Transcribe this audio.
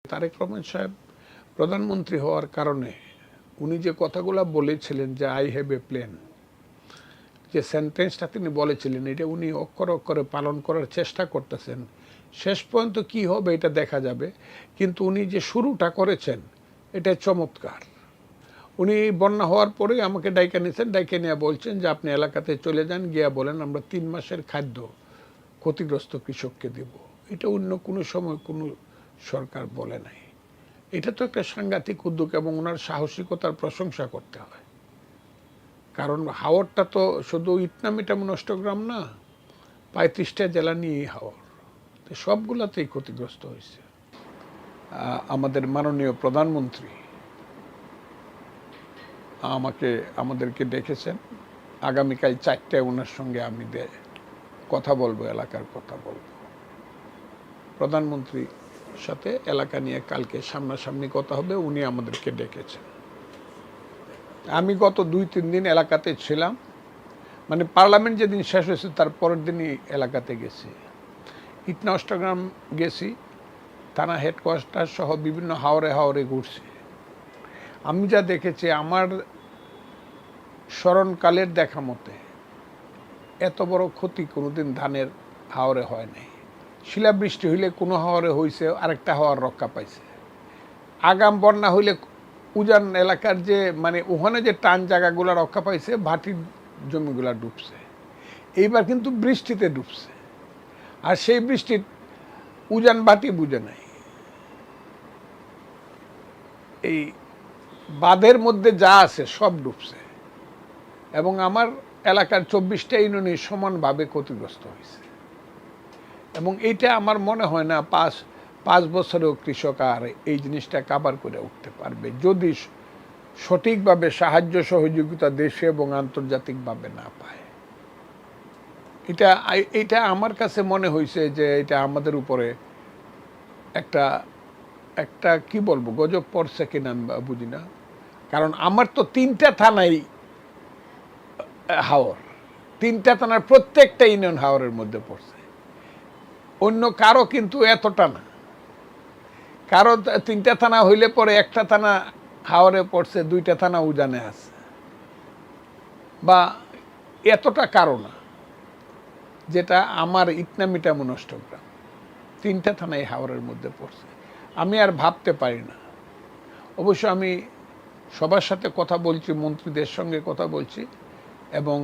তারেক রহমান সাহেব প্রধানমন্ত্রী হওয়ার কারণে উনি যে কথাগুলো বলেছিলেন যে আই হ্যাভ এ প্ল্যান, যে সেন্টেন্সটা তিনি বলেছিলেন এটা উনি অক্ষরে অক্ষরে পালন করার চেষ্টা করতেছেন। শেষ পর্যন্ত কি হবে এটা দেখা যাবে, কিন্তু উনি যে শুরুটা করেছেন এটা চমৎকার। উনি বন্যা হওয়ার পরেই আমাকে ডাইকা নিয়েছেন, ডাইকা নিয়ে বলছেন যে আপনি এলাকাতে চলে যান, গিয়া বলেন আমরা 3 মাসের খাদ্য ক্ষতিগ্রস্ত কৃষককে দেব। এটা অন্য কোনো সময় কোনো সরকার বলে নাই। এটা তো একটা সাংঘাতিক উদ্যোগ এবং ওনার সাহসিকতার প্রশংসা করতে হয়। কারণ হাওরটা তো শুধু ইটনামিটাম নষ্টগ্রাম না, 35টা জেলা নিয়েই হাওর, তো সবগুলাতেই ক্ষতিগ্রস্ত হয়েছে। আমাদের মাননীয় প্রধানমন্ত্রী আমাদেরকে ডেকেছেন, আগামীকাল 4টায় ওনার সঙ্গে আমি কথা বলবো, এলাকার কথা বলবো। প্রধানমন্ত্রীর সাথে এলাকা নিয়ে কালকে সামনাসামনি কথা হবে, উনি আমাদেরকে ডেকেছেন। আমি গত 2-3 দিন এলাকাতে ছিলাম, মানে পার্লামেন্ট যেদিন শেষ হয়েছে তার পরের দিনই এলাকাতে গেছি। ইটনা অষ্টগ্রাম গেছি, থানা হেডকোয়ার্টার সহ বিভিন্ন হাওরে হাওরে ঘুরছি। আমি যা দেখেছি আমার স্মরণকালের দেখা মতে এত বড় ক্ষতি কোনোদিন ধানের হাওরে হয় নাই। শিলাবৃষ্টি হইলে কোনো হাওরে হয়েছে, আরেকটা হাওয়ার রক্ষা পাইছে। আগাম বন্যা হইলে উজান এলাকার যে মানে ওখানে যে টান জায়গাগুলো রক্ষা পাইছে, ভাটির জমিগুলা ডুবছে। এইবার কিন্তু বৃষ্টিতে ডুবছে, আর সেই বৃষ্টির উজান ভাটি বুঝে নাই। এই বাঁধের মধ্যে যা আছে সব ডুবছে এবং আমার এলাকার 24টা ইউনিয়নই সমানভাবে ক্ষতিগ্রস্ত হয়েছে। এবং এইটা আমার মনে হয় না 5 বছরেও কৃষক আর এই জিনিসটা কাভার করে উঠতে পারবে, যদি সঠিকভাবে সাহায্য সহযোগিতা দেশে এবং আন্তর্জাতিকভাবে না পায়। এটা আমার কাছে মনে হয়েছে যে এটা আমাদের উপরে একটা একটা কি বলবো গজব পড়ছে কিনা আমি বুঝি না। কারণ আমার তো 3টা থানাই হাওর, 3টা থানার প্রত্যেকটা ইউনিয়ন হাওরের মধ্যে পড়ছে। অন্য কারো কিন্তু এতটা না, কারো 3টা থানা হইলে পরে একটা থানা হাওরে পড়ছে, 2টা থানা উজানে আছে, বা এতটা কারো না যেটা আমার ইটনামিটা নষ্টগ্রাম 3টা থানায় হাওরের মধ্যে পড়ছে। আমি আর ভাবতে পারি না। অবশ্য আমি সবার সাথে কথা বলছি, মন্ত্রীদের সঙ্গে কথা বলছি এবং